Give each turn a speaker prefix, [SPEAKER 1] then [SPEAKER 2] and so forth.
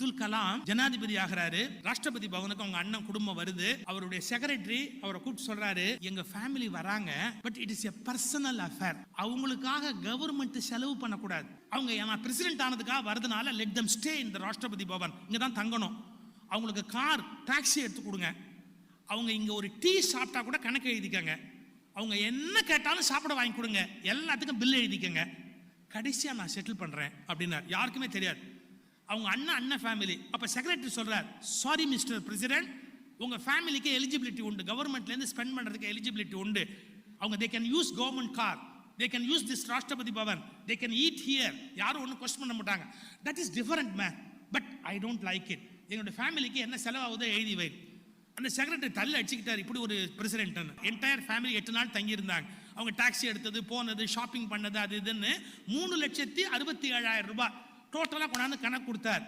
[SPEAKER 1] அப்துல் கலாம் ஜனாதிபதி ஆகிறாரு. ராஷ்டிரபதி பவனுக்கு அவங்க அண்ணன் குடும்பம் வருது. அவருடைய செக்ரட்டரி அவரை கூப்பிட்டு சொல்றாரு, எங்க ஃபேமிலி வராங்க, but it is a personal affair. அவங்களுக்காக கவர்மெண்ட் செலவு பண்ணக்கூடாது. அவங்க நான் பிரசிடென்ட் ஆனதுக்காக வரதுனால லெட் தம் ஸ்டே இன் தி ராஷ்டிரபதி பவன், இங்க தான் தங்கணும். அவங்களுக்கு கார் டாக்ஸி எடுத்து கொடுங்க. அவங்க இங்க ஒரு டீ சாப்பிட்டா கூட கணக்கு எழுதிக்கங்க. அவங்க என்ன கேட்டாலும் சாப்பிட வாங்கி கொடுங்க. எல்லாத்துக்கும் பில் எழுதிக்கங்க. கடைசியா நான் செட்டில் பண்றேன் அப்படின்னார். யாருக்குமே தெரியாது. அவங்க அண்ணன் ஃபேமிலி. அப்ப செக்ரட்டரி சொல்றார், சாரி மிஸ்டர் பிரசிடென்ட், உங்க ஃபேமிலிக்கு எலிஜிபிலிட்டி உண்டு, கவர்மெண்ட்ல இருந்து ஸ்பெண்ட் பண்றதுக்கு எலிஜிபிலிட்டி உண்டு. அவங்க they can use government car, they can use this Rashtrapati Pawan, they can eat here. யாரும் ஒன்றும் கொஸ்டின் பண்ண மாட்டாங்க. that is different man, but I don't like it. என்னோட ஃபேமிலிக்கு என்ன செலவாகுதோ எழுதி வை. அந்த செக்ரட்டரி தள்ள அடிச்சுக்கிட்டார், இப்படி ஒரு பிரசிடென்ட். என்டையர் ஃபேமிலி 8 நாள் தங்கி இருந்தாங்க. அவங்க டாக்ஸி எடுத்தது, போனது, ஷாப்பிங் பண்ணது, அது இதுன்னு 3,67,000 ரூபாய் டோட்டலா கொண்டாந்து கணக்கு கொடுத்தார்.